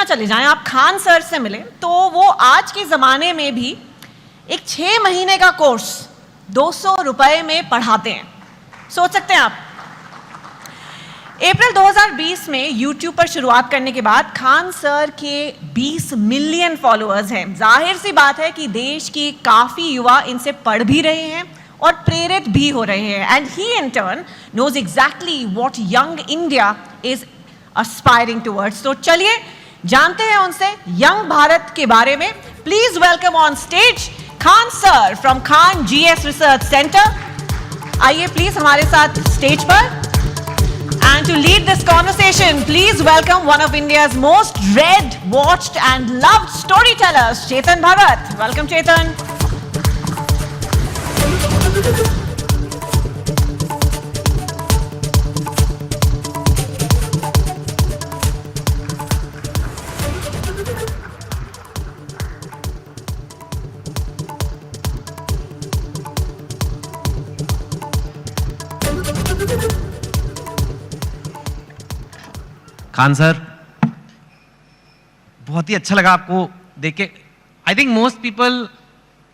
पटना चले जाएं, आप खान सर से मिलें, तो वो आज के ज़माने में भी एक 6 महीने का कोर्स 200 रुपए में पढ़ाते हैं। सोच सकते हैं आप। अप्रैल 2020 में YouTube पर शुरुआत करने के बाद खान सर के 20 मिलियन फॉलोअर्स हैं। जाहिर सी बात है कि देश की काफ़ी युवा इनसे पढ़ भी रहे हैं और प्रेरित भी हो रहे हैं। And he in turn knows exactly what young India is aspiring towards. तो चलिए जानते हैं उनसे यंग भारत के बारे में। Please welcome on stage Khan sir from Khan GS research centre. आइए प्लीज हमारे साथ स्टेज पर। And to lead this conversation please welcome one of India's most read, watched and loved storytellers, Chetan Bhagat. Welcome Chetan. Khan sir, बहुत ही अच्छा लगा आपको देख के। आई थिंक मोस्ट पीपल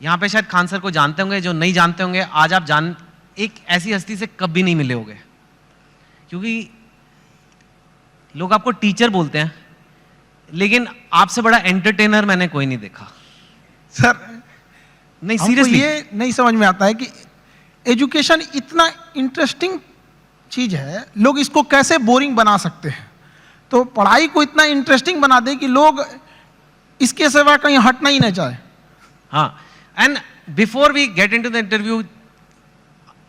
यहाँ पे शायद खान सर को जानते होंगे, जो नहीं जानते होंगे आज आप एक ऐसी हस्ती से कभी नहीं मिले होंगे, क्योंकि लोग आपको टीचर बोलते हैं, लेकिन आपसे बड़ा एंटरटेनर मैंने कोई नहीं देखा। सर नहीं, सीरियसली ये नहीं समझ में आता है कि एजुकेशन इतना इंटरेस्टिंग चीज है, लोग इसको कैसे बोरिंग बना सकते हैं। तो पढ़ाई को इतना इंटरेस्टिंग बना दे कि लोग इसके सिवा कहीं हटना ही ना चाहे। हाँ, and before we get into the interview,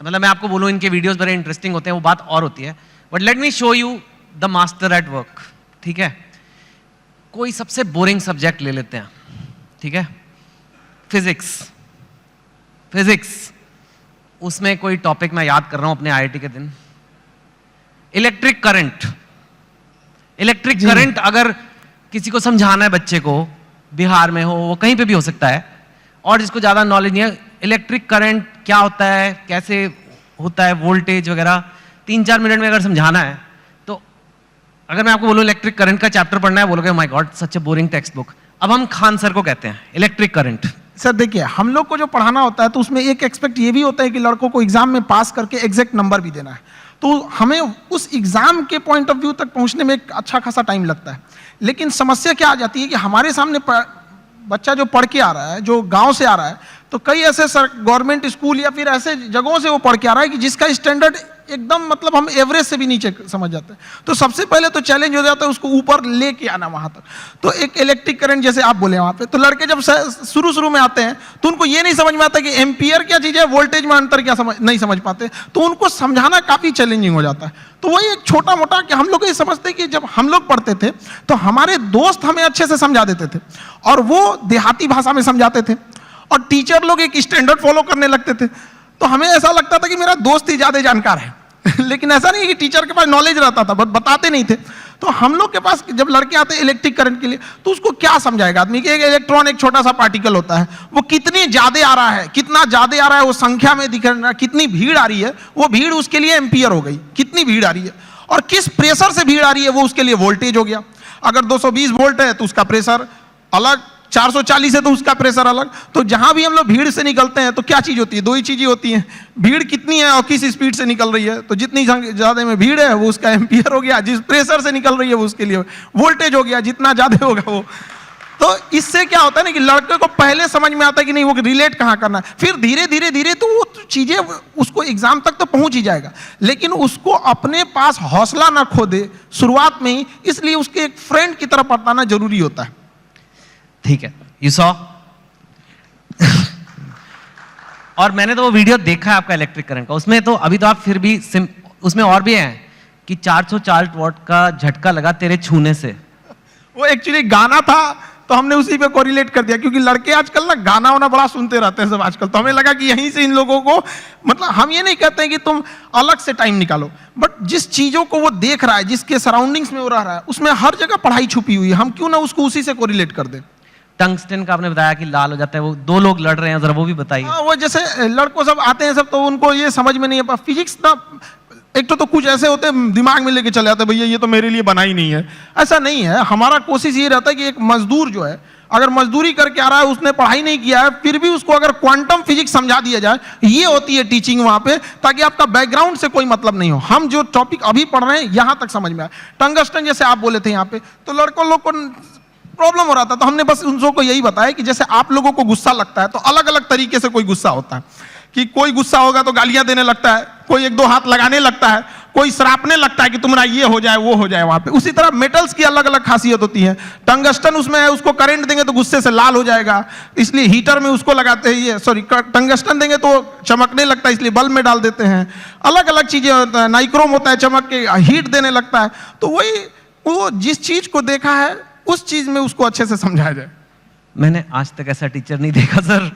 मतलब मैं आपको बोलूं इनके वीडियोस बड़े इंटरेस्टिंग होते हैं, वो बात और होती है, but let me show you the master at work. ठीक है, कोई सबसे बोरिंग सब्जेक्ट ले लेते हैं, ठीक है, फिजिक्स, उसमें कोई टॉपिक मैं याद कर रहा हूं अपने IIT के दिन, इलेक्ट्रिक करंट अगर किसी को समझाना है बच्चे को, बिहार में हो, वो कहीं पे भी हो सकता है, और जिसको ज़्यादा नॉलेज नहीं है, इलेक्ट्रिक करंट क्या होता है, कैसे होता है, वोल्टेज वगैरह 3-4 मिनट में अगर समझाना है, तो अगर मैं आपको बोलूँ इलेक्ट्रिक करंट का चैप्टर पढ़ना है, बोलोगे my God such A boring text book. अब हम खान सर को कहते हैं इलेक्ट्रिक करंट। सर देखिए, हम लोग को जो पढ़ाना होता है तो उसमें एक एक्सपेक्ट ये भी होता है कि लड़कों को एग्जाम में पास करके एग्जैक्ट नंबर भी देना है, तो हमें उस एग्जाम के पॉइंट ऑफ व्यू तक पहुंचने में एक अच्छा खासा टाइम लगता है। लेकिन समस्या क्या आ जाती है कि हमारे सामने बच्चा जो पढ़ के आ रहा है, जो गांव से आ रहा है, तो कई ऐसे गवर्नमेंट स्कूल या फिर ऐसे जगहों से वो पढ़ के आ रहा है कि जिसका स्टैंडर्ड एकदम मतलब हम एवरेज से भी नीचे समझ जाते हैं। तो सबसे पहले तो चैलेंज हो जाता है उसको ऊपर लेके आना वहां तक। तो एक इलेक्ट्रिक करंट जैसे आप बोले वहां पे, तो लड़के जब शुरू में आते हैं तो उनको ये नहीं समझ में आता कि एम्पियर क्या चीज है, वोल्टेज में अंतर क्या नहीं समझ पाते, तो उनको समझाना काफी चैलेंजिंग हो जाता है। तो वही एक छोटा मोटा कि हम लोग ये समझते कि जब हम लोग पढ़ते थे तो हमारे दोस्त हमें अच्छे से समझा देते थे, और वो देहाती भाषा में समझाते थे, और टीचर लोग एक स्टैंडर्ड फॉलो करने लगते थे। तो हमें ऐसा लगता था कि मेरा दोस्त ही ज्यादा जानकार है लेकिन ऐसा नहीं है कि टीचर के पास नॉलेज रहता था, बट बताते नहीं थे। तो हम लोग के पास जब लड़के आते हैं इलेक्ट्रिक करंट के लिए, तो उसको क्या समझाएगा आदमी कि एक इलेक्ट्रॉन एक छोटा सा पार्टिकल होता है, वो कितनी ज्यादा आ रहा है, कितना ज्यादा आ रहा है, वो संख्या में दिख रहा है, कितनी भीड़ आ रही है, वो भीड़ उसके लिए एम्पियर हो गई, कितनी भीड़ आ रही है, और किस प्रेशर से भीड़ आ रही है वो उसके लिए वोल्टेज हो गया। अगर 220 वोल्ट है तो उसका प्रेशर अलग, 440 है तो उसका प्रेशर अलग। तो जहां भी हम लोग भीड़ से निकलते हैं तो क्या चीज होती है, दो ही चीजें होती हैं, भीड़ कितनी है और किस स्पीड से निकल रही है। तो जितनी ज्यादा में भीड़ है वो उसका एम्पियर हो गया, जिस प्रेशर से निकल रही है वो उसके लिए वोल्टेज हो गया, जितना ज्यादा होगा वो। तो इससे क्या होता है ना कि लड़के को पहले समझ में आता है कि नहीं वो रिलेट कहाँ करना है, फिर धीरे धीरे तो वो चीजें उसको एग्जाम तक तो पहुंच ही जाएगा, लेकिन उसको अपने पास हौसला ना खो दे शुरुआत में ही, इसलिए उसके एक फ्रेंड की तरफ बताना जरूरी होता है। ठीक है, यू सॉ और मैंने तो वो वीडियो देखा है आपका इलेक्ट्रिक करंट का, उसमें तो अभी तो आप फिर भी उसमें और भी हैं कि 440 वॉट का झटका लगा तेरे छूने से। वो एक्चुअली गाना था तो हमने उसी पे कोरिलेट कर दिया, क्योंकि लड़के आजकल ना गाना वाना बड़ा सुनते रहते हैं सब आजकल, तो हमें लगा कि यहीं से इन लोगों को, मतलब हम ये नहीं कहते हैं कि तुम अलग से टाइम निकालो, बट जिस चीजों को वो देख रहा है, जिसके सराउंडिंग्स में वो रह रहा है, उसमें हर जगह पढ़ाई छुपी हुई है, हम क्यों ना उसको उसी से कोरिलेट कर दें। टंगस्टन का आपने बताया कि लाल हो जाता है, वो दो लोग लड़ रहे हैं, जरा वो भी बताइए। वो जैसे लड़कों सब आते हैं सब, तो उनको ये समझ में नहीं है, फिजिक्स ना एक तो कुछ ऐसे होते हैं दिमाग में लेके चले जाते हैं, भैया ये तो मेरे लिए बना ही नहीं है। ऐसा नहीं है। हमारा कोशिश ये रहता है कि एक मजदूर जो है, अगर मजदूरी करके आ रहा है, उसने पढ़ाई नहीं किया है, फिर भी उसको अगर क्वांटम फिजिक्स समझा दिया जाए, ये होती है टीचिंग वहां पे, ताकि आपका बैकग्राउंड से कोई मतलब नहीं हो। हम जो टॉपिक अभी पढ़ रहे हैं यहां तक समझ में आए। टंगस्टन जैसे आप बोले थे यहाँ पे, तो लड़कों लोग को प्रॉब्लम हो रहा था, तो हमने बस उन सबको यही बताया कि जैसे आप लोगों को गुस्सा लगता है, तो अलग अलग तरीके से कोई गुस्सा होता है। कि कोई गुस्सा होगा तो गालियां देने लगता है, कोई एक दो हाथ लगाने लगता है, कोई सरापने लगता है कि तुम्हारा ये हो जाए वो हो जाए वहां पे। उसी तरह मेटल्स की अलग अलग खासियत होती है। टंगस्टन उसमें है, उसको करंट देंगे तो गुस्से से लाल हो जाएगा, इसलिए हीटर में उसको लगाते हैं। ये सॉरी, टंगस्टन देंगे तो चमकने लगता है, इसलिए बल्ब में डाल देते हैं। अलग अलग चीजें होता है। नाइक्रोम होता है, चमक के हीट देने लगता है। तो वही, वो जिस चीज को देखा है उस चीज में उसको अच्छे से समझाया जाए। मैंने आज तक ऐसा टीचर नहीं देखा सर,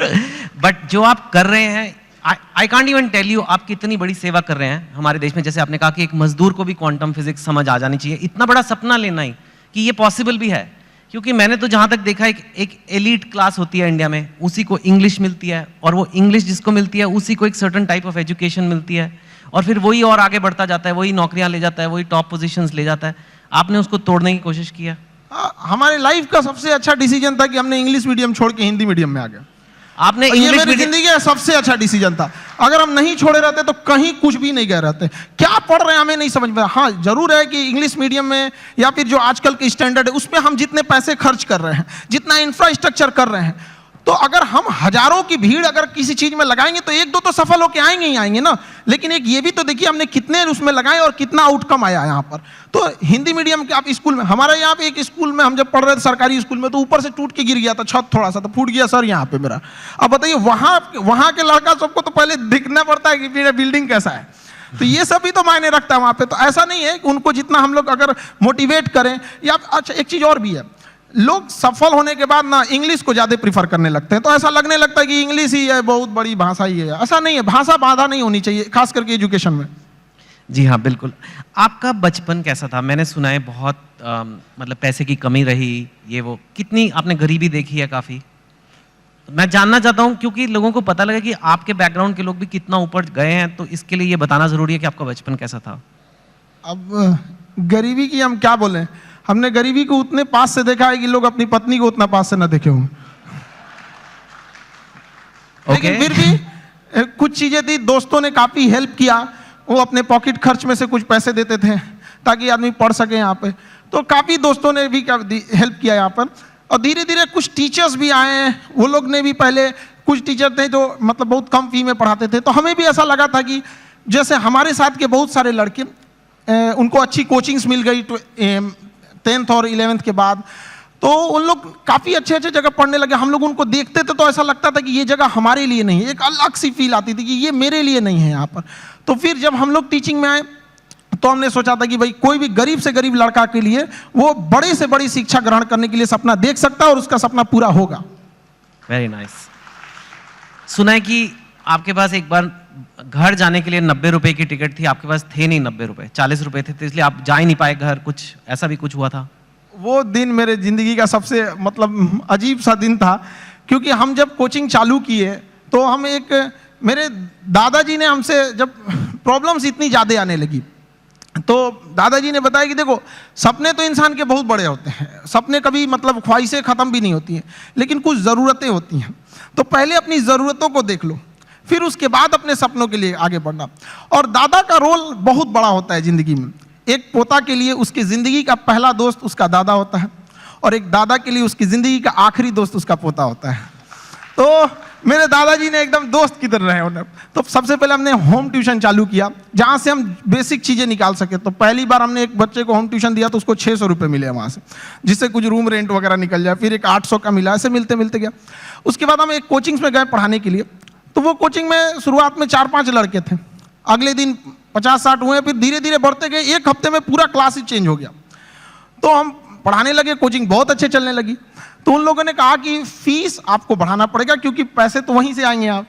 बट जो आप कर रहे हैं, I can't even tell you आप कितनी बड़ी सेवा कर रहे हैं हमारे देश में। जैसे आपने कहा कि एक मजदूर को भी क्वांटम फिजिक्स समझ आ जानी चाहिए, इतना बड़ा सपना लेना ही कि ये पॉसिबल भी है। क्योंकि मैंने तो जहां तक देखा, एक एलीट क्लास होती है इंडिया में, उसी को इंग्लिश मिलती है, और वो इंग्लिश जिसको मिलती है उसी को एक सर्टन टाइप ऑफ एजुकेशन मिलती है, और फिर वही और आगे बढ़ता जाता है, वही नौकरियां ले जाता है, वही टॉप पोजीशंस ले जाता है। आपने उसको तोड़ने की कोशिश किया? हमारे लाइफ का सबसे अच्छा डिसीजन था कि हमने इंग्लिश मीडियम छोड़ के हिंदी मीडियम में आ गए। आपने ये मेरी जिंदगी का सबसे अच्छा डिसीजन था। अगर हम नहीं छोड़े रहते तो कहीं कुछ भी नहीं गए रहते। क्या पढ़ रहे हैं हमें नहीं समझ में। हाँ, जरूर है कि इंग्लिश मीडियम में या फिर जो आजकल के स्टैंडर्ड है उसमें हम जितने पैसे खर्च कर रहे हैं, जितना इंफ्रास्ट्रक्चर कर रहे हैं, तो अगर हम हजारों की भीड़ अगर किसी चीज में लगाएंगे तो एक दो तो सफल होके आएंगे ही आएंगे ना। लेकिन एक ये भी तो देखिए हमने कितने उसमें लगाए और कितना आउटकम आया यहाँ पर। तो हिंदी मीडियम के आप स्कूल में, हमारे यहाँ पे एक स्कूल में हम जब पढ़ रहे थे सरकारी स्कूल में, तो ऊपर से टूट के गिर गया था छत, थोड़ा सा तो फूट गया सर यहाँ पे मेरा। अब बताइए वहां के लड़का सबको तो पहले दिखना पड़ता है कि मेरा बिल्डिंग कैसा है। तो ये सब भी तो मायने रखता है वहां पे। तो ऐसा नहीं है कि उनको जितना हम लोग अगर मोटिवेट करें, या अच्छा एक चीज और भी है, लोग सफल होने के बाद ना इंग्लिश को ज्यादा प्रीफर करने लगते हैं। तो ऐसा लगने लगता है कि इंग्लिश ही है, बहुत बड़ी भाषा ही है। ऐसा नहीं है, भाषा बाधा नहीं होनी चाहिए, खास करके एजुकेशन में। जी हाँ, बिल्कुल। आपका बचपन कैसा था? मैंने सुना है बहुत मतलब पैसे की कमी रही, ये वो, कितनी आपने गरीबी देखी है काफी। मैं जानना चाहता हूँ, क्योंकि लोगों को पता लगे कि आपके बैकग्राउंड के लोग भी कितना ऊपर गए हैं, तो इसके लिए ये बताना जरूरी है कि आपका बचपन कैसा था। अब गरीबी की हम क्या बोलें, हमने गरीबी को उतने पास से देखा है कि लोग अपनी पत्नी को उतना पास से ना देखे होंगे। लेकिन फिर भी कुछ चीजें थी, दोस्तों ने काफी हेल्प किया। वो अपने पॉकेट खर्च में से कुछ पैसे देते थे ताकि आदमी पढ़ सके यहाँ पे। तो काफी दोस्तों ने भी हेल्प किया यहाँ पर। और धीरे धीरे कुछ टीचर्स भी आए हैं, वो लोग ने भी, पहले कुछ टीचर थे जो मतलब बहुत कम फी में पढ़ाते थे। तो हमें भी ऐसा लगा था कि जैसे हमारे साथ के बहुत सारे लड़के, उनको अच्छी कोचिंग्स मिल गई 10th और 11th के बाद, तो उन लोग काफ़ी अच्छे अच्छे जगह पढ़ने लगे। हम लोग उनको देखते थे तो ऐसा लगता था कि ये जगह हमारे लिए नहीं है, एक अलग सी फील आती थी कि ये मेरे लिए नहीं है यहाँ पर। तो फिर जब हम लोग टीचिंग में आए तो हमने सोचा था कि भाई कोई भी गरीब से गरीब लड़का के लिए वो बड़े से बड़ी शिक्षा ग्रहण करने के लिए सपना देख सकता है और उसका सपना पूरा होगा। Very nice. सुना है कि आपके पास एक बार घर जाने के लिए 90 रुपए की टिकट थी, आपके पास थे नहीं 90 रुपए, 40 रुपए थे, तो इसलिए आप जा ही नहीं पाए घर। कुछ ऐसा भी कुछ हुआ था? वो दिन मेरे जिंदगी का सबसे मतलब अजीब सा दिन था, क्योंकि हम जब कोचिंग चालू किए तो हम मेरे दादाजी ने हमसे, जब प्रॉब्लम्स इतनी ज़्यादा आने लगी, तो दादाजी ने बताया कि देखो, सपने तो इंसान के बहुत बड़े होते हैं, सपने कभी मतलब ख्वाहिशें ख़त्म भी नहीं होती हैं, लेकिन कुछ ज़रूरतें होती हैं। तो पहले अपनी ज़रूरतों को देख लो, फिर उसके बाद अपने सपनों के लिए आगे बढ़ना। और दादा का रोल बहुत बड़ा होता है ज़िंदगी में। एक पोता के लिए उसकी ज़िंदगी का पहला दोस्त उसका दादा होता है, और एक दादा के लिए उसकी ज़िंदगी का आखिरी दोस्त उसका पोता होता है। तो मेरे दादाजी ने एकदम दोस्त की तरह रहे उन्हें। तो सबसे पहले हमने होम ट्यूशन चालू किया, जहाँ से हम बेसिक चीज़ें निकाल सके। तो पहली बार हमने एक बच्चे को होम ट्यूशन दिया तो उसको 600 रुपये मिले वहाँ से, जिससे कुछ रूम रेंट वगैरह निकल जाए। फिर एक 800 का मिला, ऐसे मिलते मिलते गया। उसके बाद हम एक कोचिंग्स में गए पढ़ाने के लिए। तो वो कोचिंग में शुरुआत में 4-5 लड़के थे, अगले दिन 50-60 हुए, फिर धीरे धीरे बढ़ते गए। एक हफ्ते में पूरा क्लास ही चेंज हो गया। तो हम पढ़ाने लगे, कोचिंग बहुत अच्छे चलने लगी। तो उन लोगों ने कहा कि फीस आपको बढ़ाना पड़ेगा, क्योंकि पैसे तो वहीं से आएंगे आप।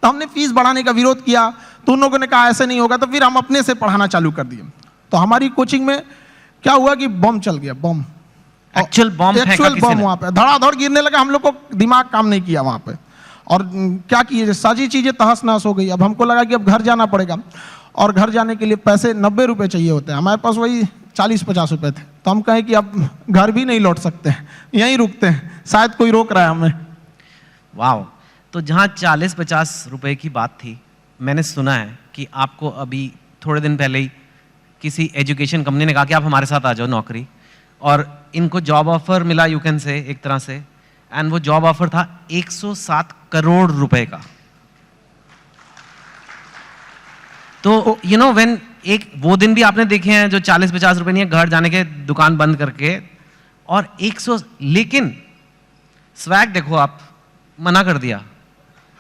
तो हमने फीस बढ़ाने का विरोध किया, तो उन लोगों ने कहा ऐसे नहीं होगा। तो फिर हम अपने से पढ़ाना चालू कर दिए। तो हमारी कोचिंग में क्या हुआ कि बम चल गया, बम, एक्चुअल बम वहाँ पे धड़ाधड़ गिरने लगा। हम लोग को दिमाग काम नहीं किया वहाँ पे, और क्या किए, सारी चीज़ें तहस नहस हो गई। अब हमको लगा कि अब घर जाना पड़ेगा। और घर जाने के लिए पैसे 90 रुपये चाहिए होते हैं, हमारे पास वही 40-50 रुपये थे, तो हम कहें कि अब घर भी नहीं लौट सकते हैं, यहीं रुकते हैं, शायद कोई रोक रहा है हमें। वाह, तो जहाँ 40-50 रुपए की बात थी, मैंने सुना है कि आपको अभी थोड़े दिन पहले ही किसी एजुकेशन कंपनी ने कहा कि आप हमारे साथ आ जाओ नौकरी, और इनको जॉब ऑफर मिला, यू कैन से, एक तरह से, एंड वो जॉब ऑफर था 107 करोड़ रुपए का। तो यू नो व्हेन, एक वो दिन भी आपने देखे हैं जो 40-50 रुपए नहीं है, घर जाने के दुकान बंद करके, और 100, लेकिन स्वैग देखो, आप मना कर दिया।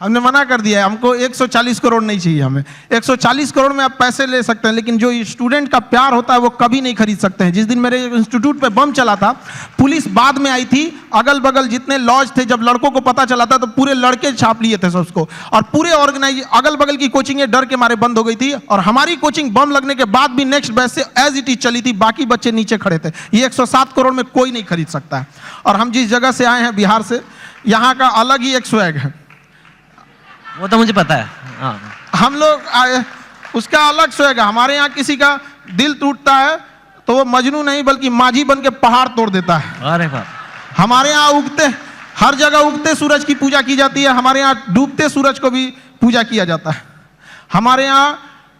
हमने मना कर दिया है, हमको 140 करोड़ नहीं चाहिए, हमें 140 करोड़ में आप पैसे ले सकते हैं, लेकिन जो स्टूडेंट का प्यार होता है वो कभी नहीं खरीद सकते हैं। जिस दिन मेरे इंस्टीट्यूट पे बम चला था, पुलिस बाद में आई थी, अगल बगल जितने लॉज थे, जब लड़कों को पता चला था तो पूरे लड़के छाप लिए थे सबको, और पूरे ऑर्गेनाइज अगल बगल की कोचिंगें डर के मारे बंद हो गई थी, और हमारी कोचिंग बम लगने के बाद भी नेक्स्ट बैच से एज इट इज चली थी, बाकी बच्चे नीचे खड़े थे। ये 107 करोड़ में कोई नहीं खरीद सकता है। और हम जिस जगह से आए हैं, बिहार से, यहाँ का अलग ही एक स्वैग है, वो तो मुझे पता है। हाँ, हम लोग आए, उसका अलग स्वैग है। हमारे यहाँ किसी का दिल टूटता है तो वो मजनू नहीं बल्कि माझी बन के पहाड़ तोड़ देता है। अरे बाप, हमारे यहाँ उगते, हर जगह उगते सूरज की पूजा की जाती है, हमारे यहाँ डूबते सूरज को भी पूजा किया जाता है। हमारे यहाँ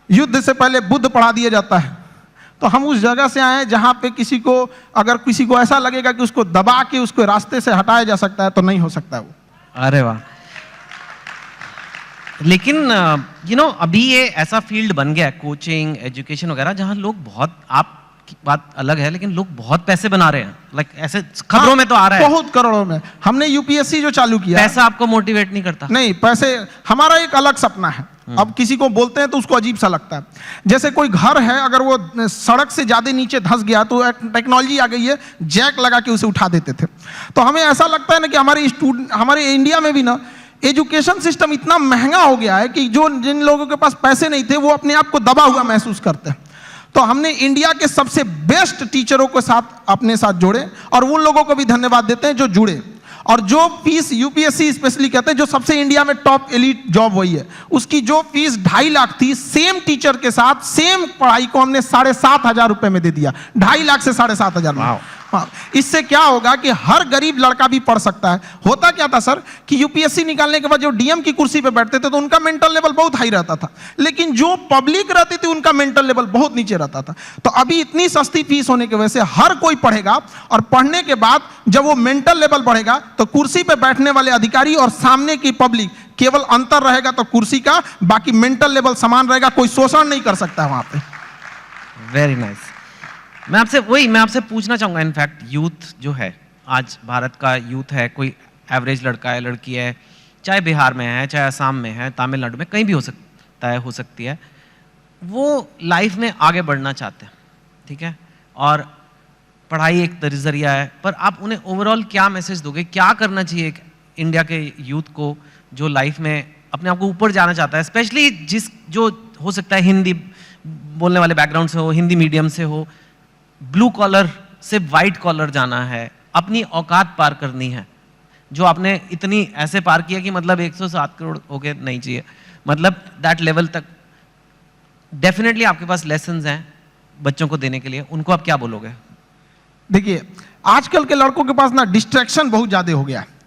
युद्ध से पहले बुद्ध पढ़ा दिया जाता है। तो हम उस जगह से आए हैं जहाँ पे किसी को, अगर किसी को ऐसा लगेगा कि उसको दबा के उसको रास्ते से हटाया जा सकता है, तो नहीं हो सकता है वो। अरे वाह, लेकिन यू नो अभी ये ऐसा फील्ड बन गया है, कोचिंग, एजुकेशन वगैरह, जहाँ लोग बहुत, आपकी बात अलग है, लेकिन लोग बहुत पैसे बना रहे हैं, लाइक ऐसे खबरों में तो आ रहा है बहुत करोड़ों में। हमने यूपीएससी जो चालू किया, पैसा आपको मोटिवेट नहीं करता? नहीं, पैसे हमारा एक अलग सपना है। अब किसी को बोलते हैं तो उसको अजीब सा लगता है। जैसे कोई घर है, अगर वो सड़क से ज्यादा नीचे धंस गया तो टेक्नोलॉजी आ गई है, जैक लगा के उसे उठा देते थे। तो हमें ऐसा लगता है ना कि हमारे इंडिया में भी ना एजुकेशन सिस्टम इतना महंगा हो गया है कि जो जिन लोगों के पास पैसे नहीं थे वो अपने आप को दबा हुआ महसूस करते हैं। तो हमने इंडिया के सबसे बेस्ट टीचरों के साथ अपने साथ जोड़े, और उन लोगों को भी धन्यवाद देते हैं जो जुड़े। और जो फीस यूपीएससी स्पेशली कहते हैं, जो सबसे इंडिया में टॉप एलीट जॉब वही है, उसकी जो फीस 2.5 लाख थी, सेम टीचर के साथ सेम पढ़ाई को हमने 7,500 रुपए में दे दिया। 2.5 लाख से 7,500 में। हाँ, इससे क्या होगा कि हर गरीब लड़का भी पढ़ सकता है। होता क्या था सर कि यूपीएससी निकालने के बाद जो डीएम की कुर्सी पे बैठते थे तो उनका मेंटल लेवल बहुत हाई रहता था, लेकिन जो पब्लिक रहती थी उनका मेंटल लेवल बहुत नीचे रहता था। तो अभी इतनी सस्ती फीस होने की वजह से हर कोई पढ़ेगा, और पढ़ने के बाद जब वो मेंटल लेवल बढ़ेगा तो कुर्सी पे बैठने वाले अधिकारी और सामने की पब्लिक, केवल अंतर रहेगा तो कुर्सी का, बाकी मेंटल लेवल समान रहेगा, कोई शोषण नहीं कर सकता है वहां पे। Very nice. मैं आपसे पूछना चाहूंगा, इनफैक्ट यूथ जो है, आज भारत का यूथ है, कोई एवरेज लड़का है, लड़की है, चाहे बिहार में है, चाहे असम में है, तमिलनाडु में, कहीं भी हो सकता है, हो सकती है, वो लाइफ में आगे बढ़ना चाहते हैं, ठीक है, और पढ़ाई एक जरिया है, पर आप उन्हें ओवरऑल क्या मैसेज दोगे? क्या करना चाहिए एक इंडिया के यूथ को जो लाइफ में अपने आप को ऊपर जाना चाहता है, स्पेशली जो हो सकता है हिंदी बोलने वाले बैकग्राउंड से हो, हिंदी मीडियम से हो, ब्लू कॉलर से वाइट कॉलर जाना है, अपनी औकात पार करनी है, जो आपने इतनी ऐसे पार किया कि मतलब 107 करोड़ हो गए नहीं चाहिए, मतलब दैट लेवल तक डेफिनेटली आपके पास लेसन्स हैं बच्चों को देने के लिए, उनको आप क्या बोलोगे? देखिए, आजकल के लड़कों के पास ना डिस्ट्रैक्शन बहुत ज्यादा हो गया है।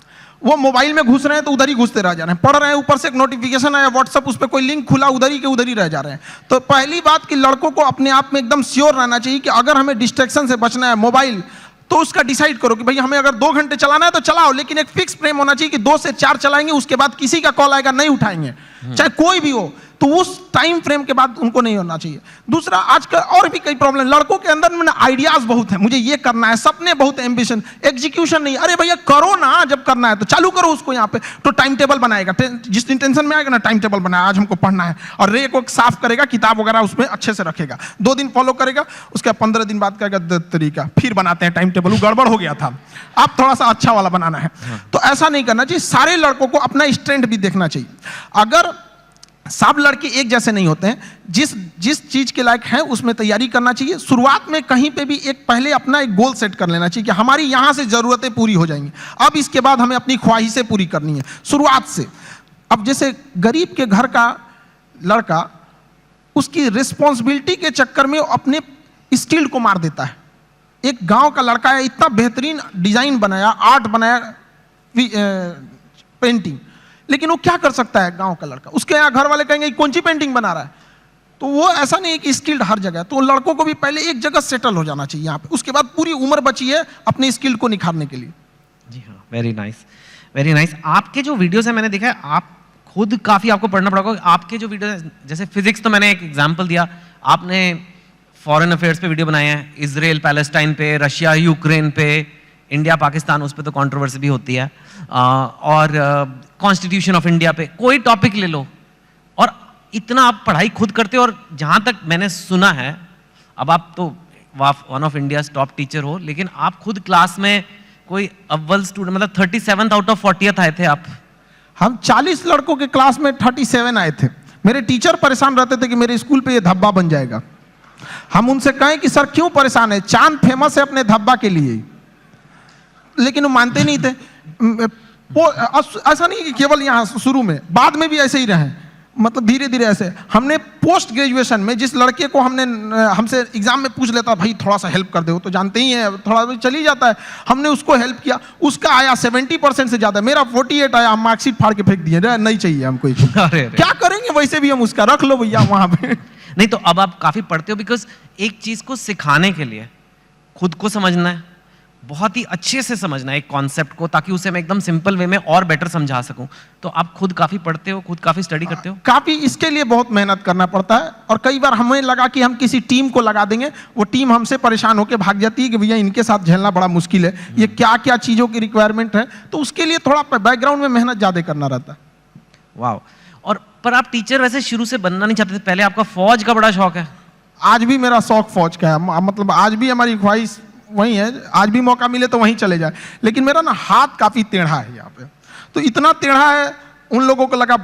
वो मोबाइल में घुस रहे हैं तो उधर ही घुसते रह जा रहे हैं, पढ़ रहे हैं, ऊपर से एक नोटिफिकेशन आया व्हाट्सएप, उस पर कोई लिंक खुला, उधर ही के उधर ही रह जा रहे हैं। तो पहली बात कि लड़कों को अपने आप में एकदम श्योर रहना चाहिए कि अगर हमें डिस्ट्रैक्शन से बचना है मोबाइल, तो उसका डिसाइड करो कि भाई हमें अगर 2 घंटे चलाना है तो चलाओ, लेकिन एक फिक्स फ्रेम होना चाहिए कि 2 से 4 चलाएंगे, उसके बाद किसी का कॉल आएगा नहीं उठाएंगे, चाहे कोई भी हो, तो उस टाइम फ्रेम के बाद उनको नहीं होना चाहिए। दूसरा, आजकल और भी कई प्रॉब्लम, लड़कों के अंदर में आइडियाज बहुत है, मुझे ये करना है, सपने बहुत, एम्बिशन, एग्जीक्यूशन नहीं। अरे भैया करो ना, जब करना है तो चालू करो उसको। यहाँ पे तो टाइम टेबल बनाएगा, जिस दिन टेंशन में आएगा ना, टाइम टेबल बनाया, आज हमको पढ़ना है, और रे को साफ करेगा, किताब वगैरह उसमें अच्छे से रखेगा, 2 दिन फॉलो करेगा, उसके 15 दिन बाद कहेगा तरीका, फिर बनाते हैं टाइम टेबल, गड़बड़ हो गया था, अब थोड़ा सा अच्छा वाला बनाना है। तो ऐसा नहीं करना चाहिए। सारे लड़कों को अपना स्ट्रेंथ भी देखना चाहिए। अगर सब लड़के एक जैसे नहीं होते हैं, जिस चीज के लायक हैं उसमें तैयारी करना चाहिए। शुरुआत में कहीं पे भी पहले अपना एक गोल सेट कर लेना चाहिए कि हमारी यहां से जरूरतें पूरी हो जाएंगी, अब इसके बाद हमें अपनी ख्वाहिशें पूरी करनी है शुरुआत से। अब जैसे गरीब के घर का लड़का उसकी रिस्पॉन्सिबिलिटी के चक्कर में अपने स्किल को मार देता है। एक गांव का लड़का है, इतना बेहतरीन डिजाइन बनाया, आर्ट बनाया, पेंटिंग, लेकिन वो क्या कर सकता है गांव का लड़का? उसके यहाँ घर वाले कहेंगे कौन सी पेंटिंग बना रहा है? तो वो ऐसा नहीं है कि स्किल्ड हर जगह। तो लड़कों को भी पहले एक जगह सेटल हो जाना चाहिए यहाँ पे, उसके बाद पूरी उम्र बची है अपने स्किल को निखारने के लिए। जी हाँ, वेरी नाइस, वेरी नाइस। आपके जो वीडियोस है मैंने देखा है, आप खुद काफी आपको पढ़ना पड़ेगा। आपके जो वीडियोस, जैसे फिजिक्स तो मैंने एक एग्जांपल दिया, आपने फॉरेन अफेयर्स पे वीडियो बनाए हैं, इजराइल पैलेस्टाइन पे, रशिया यूक्रेन पे, इंडिया पाकिस्तान, उस पे तो कंट्रोवर्सी भी होती है, और कॉन्स्टिट्यूशन ऑफ इंडिया पे, कोई टॉपिक ले लो, और इतना आप पढ़ाई खुद करते हो। और जहां तक मैंने सुना है, अब आप तो one of India top teacher हो, लेकिन आप खुद क्लास में कोई अव्वल स्टूडेंट, मतलब 37th आउट ऑफ 40th आए थे आप। हम 40 लड़कों के क्लास में 37 आए थे। मेरे टीचर परेशान रहते थे कि मेरे स्कूल पे ये धब्बा बन जाएगा। हम उनसे कहें कि सर क्यों परेशान है, चांद फेमस है अपने धब्बा के लिए, लेकिन वो मानते नहीं थे। ऐसा नहीं कि केवल यहाँ शुरू में, बाद में भी ऐसे ही रहे, मतलब धीरे धीरे ऐसे। हमने पोस्ट ग्रेजुएशन में जिस लड़के को हमसे एग्जाम में पूछ लेता भाई थोड़ा सा हेल्प कर दो, तो जानते ही हैं थोड़ा चली जाता है, हमने उसको हेल्प किया, उसका आया 70% से ज्यादा, मेरा 48 आया, हम मार्कशीट फाड़ के फेंक दिए, नहीं चाहिए हमको। क्या करेंगे, वैसे भी हम उसका रख लो भैया वहां पे। नहीं तो अब आप काफी पढ़ते हो, बिकॉज एक चीज को सिखाने के लिए खुद को समझना है, बहुत ही अच्छे से समझना है एक कॉन्सेप्ट को, ताकि उसे मैं एकदम सिंपल वे में और बेटर समझा सकूं। तो आप खुद काफी पढ़ते हो, खुद काफी स्टडी करते हो? काफी, इसके लिए बहुत मेहनत करना पड़ता है। और कई बार हमें लगा कि हम किसी टीम को लगा देंगे, वो टीम हमसे परेशान होकर भाग जाती है कि भैया इनके साथ झेलना बड़ा मुश्किल है, ये क्या क्या चीजों की रिक्वायरमेंट है। तो उसके लिए थोड़ा बैकग्राउंड में मेहनत ज्यादा करना रहता है। वाह। और पर आप टीचर वैसे शुरू से बनना नहीं चाहते थे, पहले आपका फौज का बड़ा शौक है? आज भी मेरा शौक फौज का है, मतलब आज भी हमारी ख्वाहिश वही है, आज भी मौका मिले तो वहीं चले जाए। लेकिन मेरा ना हाथ काफी टेढ़ा है यहाँ पे, तो इतना टेढ़ा है, उन लोगों को लगा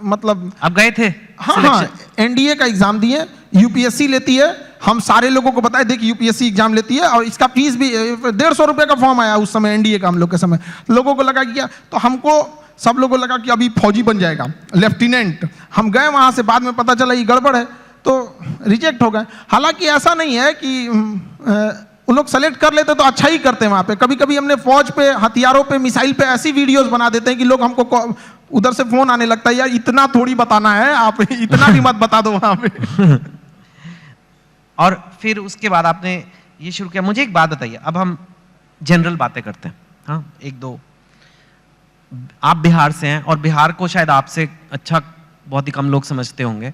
मतलब। आप गए थे? हाँ, एनडीए का एग्जाम दिए, यूपीएससी लेती है, हम सारे लोगों को बताए देखिए यूपीएससी एग्जाम लेती है, और इसका फीस भी 150 रुपये का फॉर्म आया उस समय एनडीए का, हम लोग के समय। लोगों को लगा कि तो हमको, सब लोगों को लगा कि अभी फौजी बन जाएगा, लेफ्टिनेंट। हम गए वहां से, बाद में पता चला ये गड़बड़ है, तो रिजेक्ट हो गए। हालांकि ऐसा नहीं है कि उन लोग सेलेक्ट कर लेते तो अच्छा ही करते हैं वहां पे। कभी कभी हमने फौज पे, हथियारों पे, मिसाइल पे ऐसी वीडियोस बना देते हैं कि लोग हमको उधर से फोन आने लगता है, यार इतना थोड़ी बताना है, आप इतना भी मत बता दो वहां पे। और फिर उसके बाद आपने ये शुरू किया। मुझे एक बात बताइए, अब हम जनरल बातें करते हैं, हाँ एक दो। आप बिहार से हैं, और बिहार को शायद आपसे अच्छा बहुत ही कम लोग समझते होंगे।